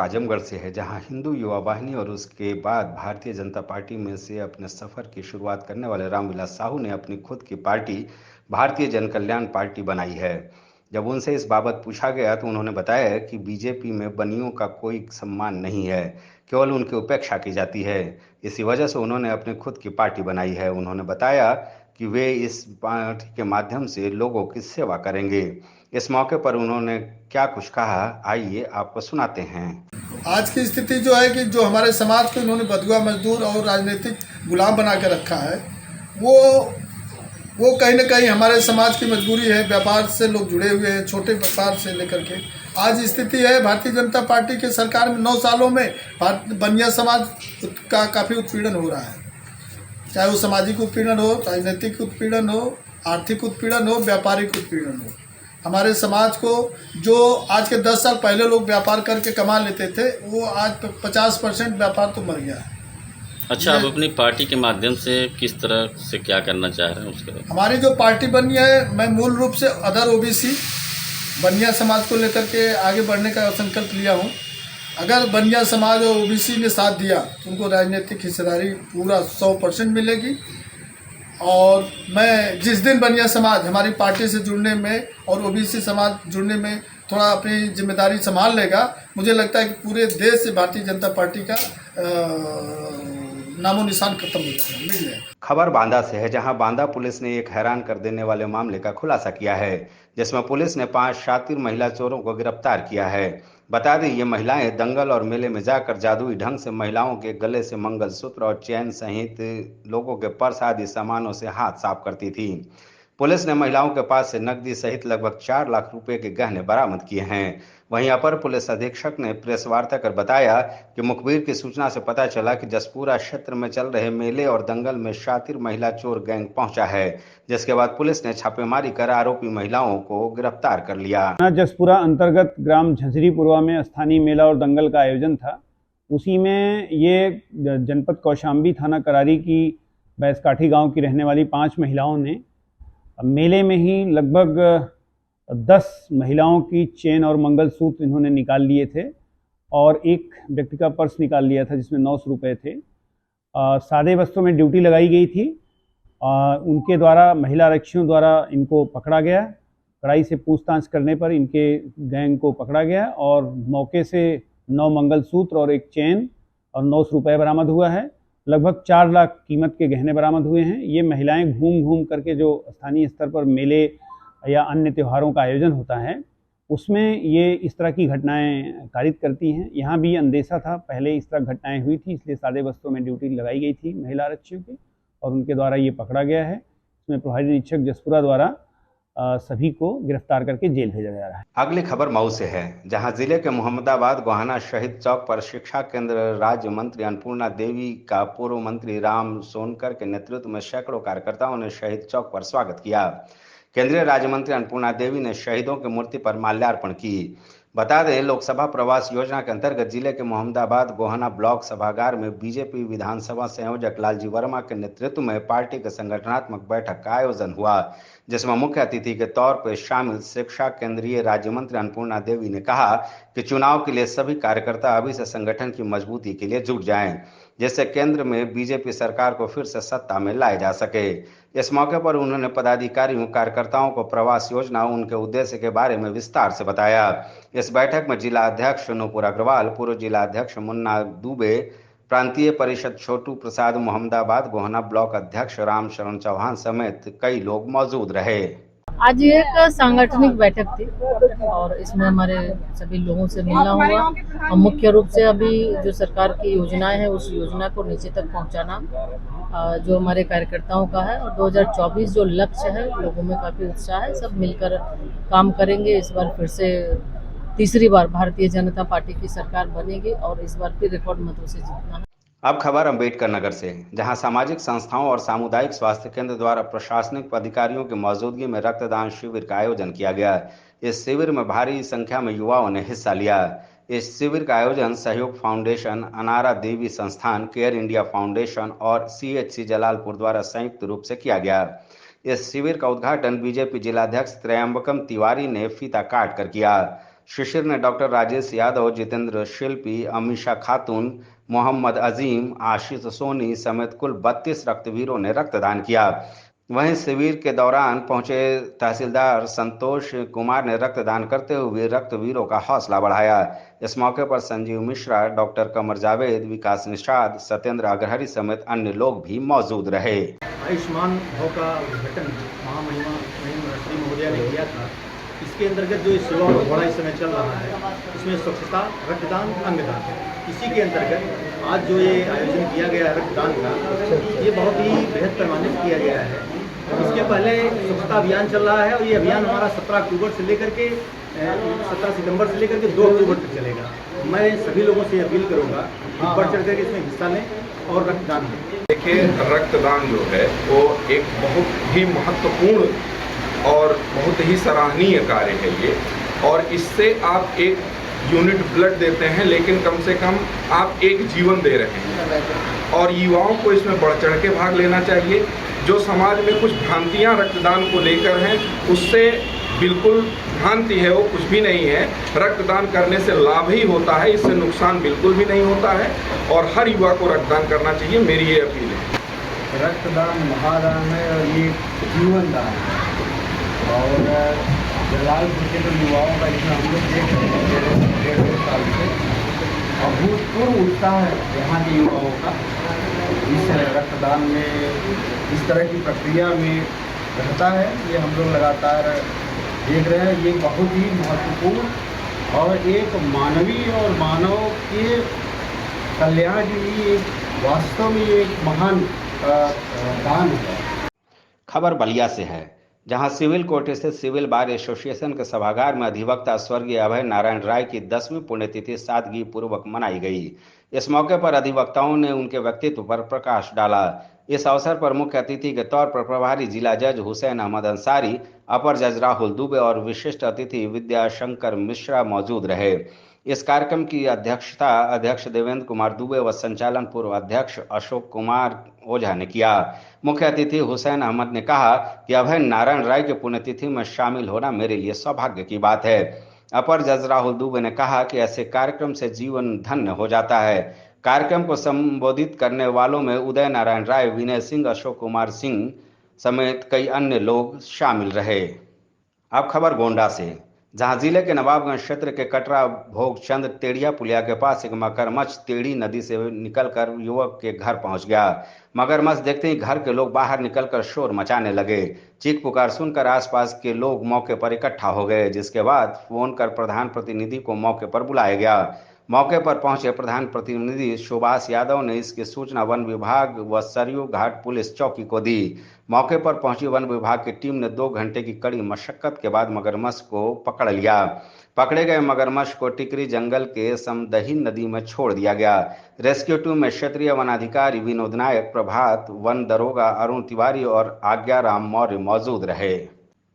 आजमगढ़ से है, जहां हिंदू युवा वाहिनी और उसके बाद भारतीय जनता पार्टी में से अपने सफर की शुरुआत करने वाले रामविलास साहू ने अपनी खुद की पार्टी भारतीय जन कल्याण पार्टी बनाई है। जब उनसे इस बाबत पूछा गया तो उन्होंने बताया कि बीजेपी में बनियों का कोई सम्मान नहीं है, केवल उनकी उपेक्षा की जाती है। इसी वजह से उन्होंने अपनी खुद की पार्टी बनाई है। उन्होंने बताया कि वे इस पार्टी के माध्यम से लोगों की सेवा करेंगे। इस मौके पर उन्होंने क्या कुछ कहा, आइए आपको सुनाते हैं। आज की स्थिति जो है कि जो हमारे समाज को इन्होंने बदुआ मजदूर और राजनीतिक गुलाम बना के रखा है, वो कहीं ना कहीं हमारे समाज की मजबूरी है। व्यापार से लोग जुड़े हुए हैं, छोटे व्यापार से लेकर के आज स्थिति है। भारतीय जनता पार्टी की सरकार में 9 सालों में बनिया समाज का काफ़ी उत्पीड़न हो रहा है, चाहे वो सामाजिक उत्पीड़न हो, राजनीतिक उत्पीड़न हो, आर्थिक उत्पीड़न हो, व्यापारिक उत्पीड़न हो। हमारे समाज को जो आज के 10 साल पहले लोग व्यापार करके कमा लेते थे, वो आज 50% व्यापार तो मर गया है। अच्छा, आप अपनी पार्टी के माध्यम से किस तरह से क्या करना चाह रहे हैं उसके बाद? हमारी जो पार्टी बनी है, मैं मूल रूप से अदर ओबीसी बनिया समाज को लेकर के आगे बढ़ने का संकल्प लिया हूँ। अगर बनिया समाज और ओबीसी ने साथ दिया तो उनको राजनीतिक हिस्सेदारी पूरा 100% मिलेगी। और मैं जिस दिन बनिया समाज हमारी पार्टी से जुड़ने में और ओबीसी समाज जुड़ने में थोड़ा अपनी जिम्मेदारी संभाल लेगा, मुझे लगता है कि पूरे देश से भारतीय जनता पार्टी का नामो निशान खत्म हो जाएगा, मिट जाएगा। खबर बांदा से है, जहां बांदा पुलिस ने एक हैरान कर देने वाले मामले का खुलासा किया है, जिसमें पुलिस ने 5 शातिर महिला चोरों को गिरफ्तार किया है। बता दें, ये महिलाएं दंगल और मेले में जाकर जादुई ढंग से महिलाओं के गले से मंगलसूत्र और चैन सहित लोगों के पर्स आदि सामानों से हाथ साफ करती थी। पुलिस ने महिलाओं के पास से नकदी सहित लगभग 4 लाख रुपए के गहने बरामद किए हैं। वहीं अपर पुलिस अधीक्षक ने प्रेस वार्ता कर बताया कि मुखबिर की सूचना से पता चला कि जसपुरा क्षेत्र में चल रहे मेले और दंगल में शातिर महिला चोर गैंग पहुंचा है, जिसके बाद पुलिस ने छापेमारी कर आरोपी महिलाओं को गिरफ्तार कर लिया। जसपुरा अंतर्गत ग्राम झंझरीपुरवा में स्थानीय मेला और दंगल का आयोजन था। उसी में ये जनपद कौशाम्बी थाना करारी की बैसकाठी गांव की रहने वाली 5 महिलाओं ने मेले में ही लगभग 10 महिलाओं की चेन और मंगलसूत्र इन्होंने निकाल लिए थे और एक व्यक्ति का पर्स निकाल लिया था जिसमें 900 रुपये थे। सादे वस्त्रों में ड्यूटी लगाई गई थी। उनके द्वारा महिला आरक्षियों द्वारा इनको पकड़ा गया। कड़ाई से पूछताछ करने पर इनके गैंग को पकड़ा गया और मौके से 9 मंगलसूत्र और एक चेन और 900 रुपये बरामद हुआ है। लगभग 4 लाख कीमत के गहने बरामद हुए हैं। ये महिलाएं घूम घूम करके जो स्थानीय स्तर पर मेले या अन्य त्योहारों का आयोजन होता है उसमें ये इस तरह की घटनाएं कारित करती हैं। यहाँ भी अंदेशा था, पहले इस तरह घटनाएं हुई थी, इसलिए सादे वस्त्रों में ड्यूटी लगाई गई थी महिला आरक्षियों की और उनके द्वारा ये पकड़ा गया है। इसमें प्रभारी निरीक्षक जसपुरा द्वारा सभी को गिरफ्तार करके जेल भेजा जा रहा है। अगली खबर मऊ से है, जहां जिले के मोहम्मदाबाद गोहाना शहीद चौक पर शिक्षा केंद्र राज्य मंत्री अन्नपूर्णा देवी का पूर्व मंत्री राम सोनकर के नेतृत्व में सैकड़ों कार्यकर्ताओं ने शहीद चौक पर स्वागत किया। केंद्रीय राज्य मंत्री अन्नपूर्णा देवी ने शहीदों की मूर्ति पर माल्यार्पण की। बता दें, लोकसभा प्रवास योजना के अंतर्गत जिले के मोहम्मदाबाद गोहाना ब्लॉक सभागार में बीजेपी विधानसभा संयोजक लालजी वर्मा के नेतृत्व में पार्टी के संगठनात्मक बैठक का आयोजन हुआ, जिसमें मुख्य अतिथि के तौर पर शामिल शिक्षा केंद्रीय राज्य मंत्री अन्नपूर्णा देवी ने कहा कि चुनाव के लिए सभी कार्यकर्ता अभी से संगठन की मजबूती के लिए जुट जाएं, जिससे केंद्र में बीजेपी सरकार को फिर से सत्ता में लाया जा सके। इस मौके पर उन्होंने पदाधिकारियों कार्यकर्ताओं को प्रवास योजना उनके उद्देश्य के बारे में विस्तार से बताया। इस बैठक में जिला अध्यक्ष नूपुर अग्रवाल, पूर्व जिला अध्यक्ष मुन्ना दुबे, प्रांतीय परिषद छोटू प्रसाद, मोहम्मदाबाद गोहाना ब्लॉक अध्यक्ष राम शरण चौहान समेत कई लोग मौजूद रहे। आज ये एक सांगठनिक बैठक थी और इसमें हमारे सभी लोगों से मिलना हुआ और मुख्य रूप से अभी जो सरकार की योजनाएं हैं उस योजना को नीचे तक पहुंचाना जो हमारे कार्यकर्ताओं का है। और 2024 जो लक्ष्य है, लोगों में काफी उत्साह है, सब मिलकर काम करेंगे। इस बार फिर से तीसरी बार भारतीय जनता पार्टी की सरकार बनेगी और इस बार फिर रिकॉर्ड मतों से जीतना है। अब खबर अम्बेडकर नगर से, जहां सामाजिक संस्थाओं और सामुदायिक स्वास्थ्य केंद्र द्वारा प्रशासनिक अधिकारियों की मौजूदगी में रक्तदान शिविर का आयोजन किया गया। इस शिविर में भारी संख्या में युवाओं ने हिस्सा लिया। इस शिविर का आयोजन सहयोग फाउंडेशन, अनारा देवी संस्थान, केयर इंडिया फाउंडेशन और CHC जलालपुर द्वारा संयुक्त रूप से किया गया। इस शिविर का उद्घाटन बीजेपी जिलाध्यक्ष त्रयंबकम तिवारी ने फीता काट कर किया। शिशिर ने डॉक्टर राजेश यादव, जितेंद्र शिल्पी, अमीशा खातून, मोहम्मद अजीम, आशीष सोनी समेत कुल 32 रक्तवीरों ने रक्तदान किया। वहीं शिविर के दौरान पहुंचे तहसीलदार संतोष कुमार ने रक्तदान करते हुए रक्तवीरों का हौसला बढ़ाया। इस मौके पर संजीव मिश्रा, डॉक्टर कमर जावेद, विकास निषाद, सत्येंद्र अग्रहरी समेत अन्य लोग भी मौजूद रहे। आयुष्मान भाव का उद्घाटन महामहिमा श्री महोदया ने किया था। इसके अंतर्गत जो सेवा पखवाड़ा इस समय चल रहा है, उसमें स्वच्छता, रक्तदान, अंगदान, इसी के अंतर्गत आज जो ये आयोजन किया गया है रक्तदान का, ये बहुत ही बृहद पैमाने पर किया गया है। इसके पहले स्वच्छता अभियान चल रहा है और ये अभियान हमारा 17 अक्टूबर से लेकर के 17 सितंबर से लेकर के 2 अक्टूबर तक चलेगा। मैं सभी लोगों से अपील करूँगा कि बढ़ चढ़ कर इसमें हिस्सा लें और रक्तदान दें। देखिए, रक्तदान जो है वो एक बहुत ही महत्वपूर्ण और बहुत ही सराहनीय कार्य है ये, और इससे आप एक यूनिट ब्लड देते हैं, लेकिन कम से कम आप एक जीवन दे रहे हैं। और युवाओं को इसमें बढ़ चढ़ के भाग लेना चाहिए। जो समाज में कुछ भ्रांतियां रक्तदान को लेकर हैं, उससे बिल्कुल भ्रांति है, वो कुछ भी नहीं है। रक्तदान करने से लाभ ही होता है, इससे नुकसान बिल्कुल भी नहीं होता है, और हर युवा को रक्तदान करना चाहिए, मेरी ये अपील है। रक्तदान महादान है और ये जीवन दान है। और जलालपुर के जो युवाओं का जितना हम लोग देख रहे हैं डेढ़ साल से, अभूतपूर्व उत्साह है यहाँ के युवाओं का इस रक्तदान में, इस तरह की प्रक्रिया में रहता है। ये हम लोग लगातार देख रहे हैं। ये बहुत ही महत्वपूर्ण और एक मानवीय और मानव के कल्याण के लिए वास्तव में एक महान दान है। खबर बलिया से है, जहां सिविल कोर्ट स्थित सिविल बार एसोसिएशन के सभागार में अधिवक्ता स्वर्गीय अभय नारायण राय की 10वीं पुण्यतिथि सादगी पूर्वक मनाई गई। इस मौके पर अधिवक्ताओं ने उनके व्यक्तित्व पर प्रकाश डाला। इस अवसर पर मुख्य अतिथि के तौर पर प्रभारी जिला जज हुसैन अहमद अंसारी, अपर जज राहुल दुबे और विशिष्ट अतिथि विद्या शंकर मिश्रा मौजूद रहे। इस कार्यक्रम की अध्यक्षता अध्यक्ष देवेंद्र कुमार दुबे व संचालन पूर्व अध्यक्ष अशोक कुमार ओझा ने किया। मुख्य अतिथि हुसैन अहमद ने कहा कि अभय नारायण राय के पुण्यतिथि में शामिल होना मेरे लिए सौभाग्य की बात है। अपर जज राहुल दुबे ने कहा कि ऐसे कार्यक्रम से जीवन धन्य हो जाता है। कार्यक्रम को संबोधित करने वालों में उदय नारायण राय, विनय सिंह, अशोक कुमार सिंह समेत कई अन्य लोग शामिल रहे। अब खबर गोंडा से, जहां जिले के नवाबगंज क्षेत्र के कटरा भोगचंद टेड़िया पुलिया के पास एक मगरमच्छ टेढ़ी नदी से निकलकर युवक के घर पहुंच गया। मगरमच्छ देखते ही घर के लोग बाहर निकलकर शोर मचाने लगे। चीख पुकार सुनकर आसपास के लोग मौके पर इकट्ठा हो गए, जिसके बाद फोन कर प्रधान प्रतिनिधि को मौके पर बुलाया गया। मौके पर पहुंचे प्रधान प्रतिनिधि सुभाष यादव ने इसकी सूचना वन विभाग व सरयू घाट पुलिस चौकी को दी। मौके पर पहुंची वन विभाग की टीम ने 2 घंटे की कड़ी मशक्कत के बाद मगरमच्छ को पकड़ लिया। पकड़े गए मगरमच्छ को टिकरी जंगल के समदही नदी में छोड़ दिया गया। रेस्क्यू टीम में क्षेत्रीय वनाधिकारी विनोद नायक, प्रभात, वन दरोगा अरुण तिवारी और आज्ञाराम मौर्य मौजूद रहे।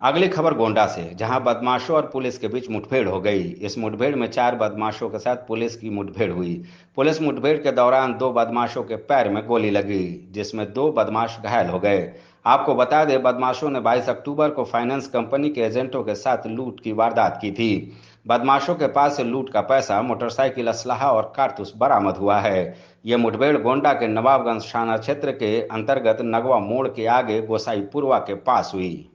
अगली खबर गोंडा से, जहां बदमाशों और पुलिस के बीच मुठभेड़ हो गई। इस मुठभेड़ में 4 बदमाशों के साथ पुलिस की मुठभेड़ हुई। पुलिस मुठभेड़ के दौरान 2 बदमाशों के पैर में गोली लगी, जिसमें 2 बदमाश घायल हो गए। आपको बता दें, बदमाशों ने 22 अक्टूबर को फाइनेंस कंपनी के एजेंटों के साथ लूट की वारदात की थी। बदमाशों के पास से लूट का पैसा, मोटरसाइकिल, असलहा और कारतूस बरामद हुआ है। यह मुठभेड़ गोंडा के नवाबगंज थाना क्षेत्र के अंतर्गत नगवा मोड़ के आगे गोसाईपुरवा के पास हुई।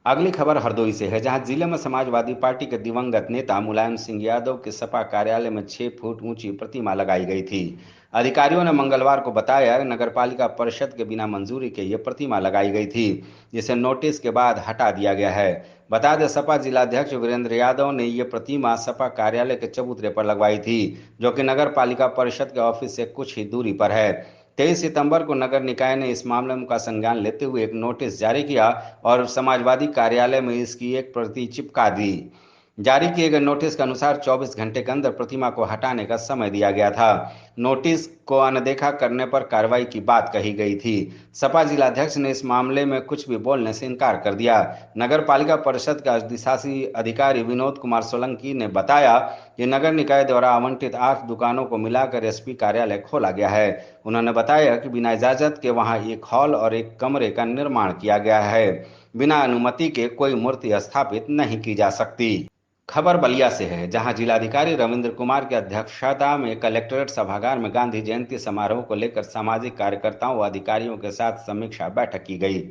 अगली खबर हरदोई से है, जहां जिले में समाजवादी पार्टी के दिवंगत नेता मुलायम सिंह यादव के सपा कार्यालय में 6 फुट ऊंची प्रतिमा लगाई गई थी। अधिकारियों ने मंगलवार को बताया नगरपालिका परिषद के बिना मंजूरी के ये प्रतिमा लगाई गई थी, जिसे नोटिस के बाद हटा दिया गया है। बता दें, सपा जिलाध्यक्ष वीरेंद्र यादव ने ये प्रतिमा सपा कार्यालय के चबूतरे पर लगवाई थी, जो कि नगर पालिका परिषद के ऑफिस से कुछ ही दूरी पर है। 23 सितंबर को नगर निकाय ने इस मामले का संज्ञान लेते हुए एक नोटिस जारी किया और समाजवादी कार्यालय में इसकी एक प्रति चिपका दी। जारी किए गए नोटिस के अनुसार 24 घंटे के अंदर प्रतिमा को हटाने का समय दिया गया था। नोटिस को अनदेखा करने पर कार्रवाई की बात कही गई थी। सपा जिलाध्यक्ष ने इस मामले में कुछ भी बोलने से इनकार कर दिया। नगर पालिका परिषद के अधिशासी अधिकारी विनोद कुमार सोलंकी ने बताया कि नगर निकाय द्वारा आवंटित 8 दुकानों को मिलाकर एसपी कार्यालय खोला गया है। उन्होंने बताया कि बिना इजाजत के वहां एक हॉल और एक कमरे का निर्माण किया गया है। बिना अनुमति के कोई मूर्ति स्थापित नहीं की जा सकती। खबर बलिया से है, जहां जिलाधिकारी रविंद्र कुमार की अध्यक्षता में कलेक्ट्रेट सभागार में गांधी जयंती समारोह को लेकर सामाजिक कार्यकर्ताओं व अधिकारियों के साथ समीक्षा बैठक की गई।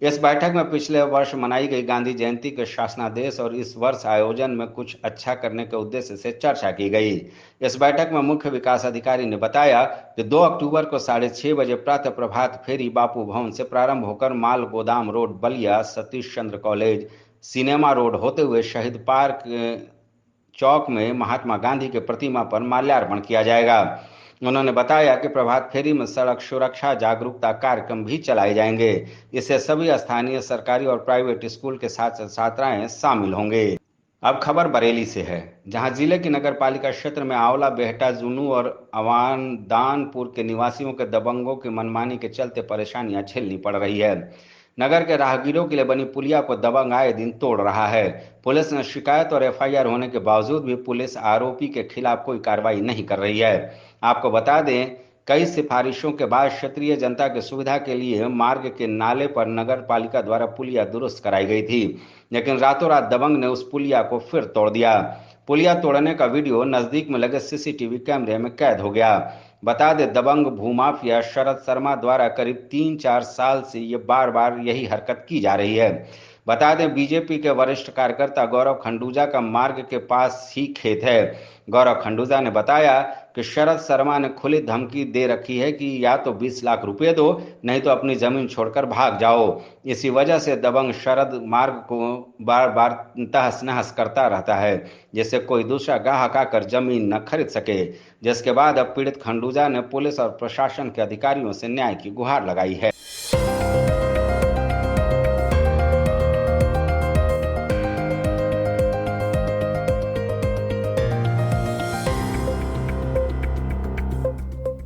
इस बैठक में पिछले वर्ष मनाई गई गांधी जयंती के शासनादेश और इस वर्ष आयोजन में कुछ अच्छा करने के उद्देश्य से चर्चा की गई। इस बैठक में मुख्य विकास अधिकारी ने बताया कि 2 अक्टूबर को 6:30 बजे प्रातः प्रभात फेरी बापू भवन से प्रारंभ होकर माल गोदाम road Ballia, Satish Chandra college, cinema road होते हुए शहीद पार्क चौक में महात्मा गांधी के प्रतिमा पर माल्यार्पण किया जाएगा। उन्होंने बताया कि प्रभात फेरी में सड़क सुरक्षा जागरूकता कार्यक्रम भी चलाए जाएंगे। इससे सभी स्थानीय सरकारी और प्राइवेट स्कूल के छात्र छात्राएं शामिल होंगे। अब खबर बरेली से है, जहां जिले की नगर पालिका क्षेत्र में आंवला, बेहटा, जुनू और अवानदानपुर के निवासियों के दबंगों की मनमानी के चलते परेशानियां झेलनी पड़ रही है। नगर के राहगीरों के लिए बनी पुलिया को दबंग आए दिन तोड़ रहा है। पुलिस ने शिकायत और एफआईआर होने के बावजूद भी पुलिस आरोपी के खिलाफ कोई कार्रवाई नहीं कर रही है। आपको बता दें, कई सिफारिशों के बाद क्षेत्रीय जनता की सुविधा के लिए मार्ग के नाले पर नगर पालिका द्वारा पुलिया दुरुस्त कराई गई थी, लेकिन रातों रात दबंग ने उस पुलिया को फिर तोड़ दिया। पुलिया तोड़ने का वीडियो नजदीक में लगे सीसीटीवी कैमरे में कैद हो गया। बता दें, दबंग भूमाफिया शरद शर्मा द्वारा करीब 3-4 साल से ये बार बार यही हरकत की जा रही है। बता दें, बीजेपी के वरिष्ठ कार्यकर्ता गौरव खंडूजा का मार्ग के पास ही खेत है। गौरव खंडूजा ने बताया कि शरद शर्मा ने खुली धमकी दे रखी है कि या तो 20 लाख रुपए दो, नहीं तो अपनी जमीन छोड़कर भाग जाओ। इसी वजह से दबंग शरद मार्ग को बार बार तहस नहस करता रहता है, जिससे कोई दूसरा ग्राहक आकर जमीन न खरीद सके। जिसके बाद अब पीड़ित खंडूजा ने पुलिस और प्रशासन के अधिकारियों से न्याय की गुहार लगाई है।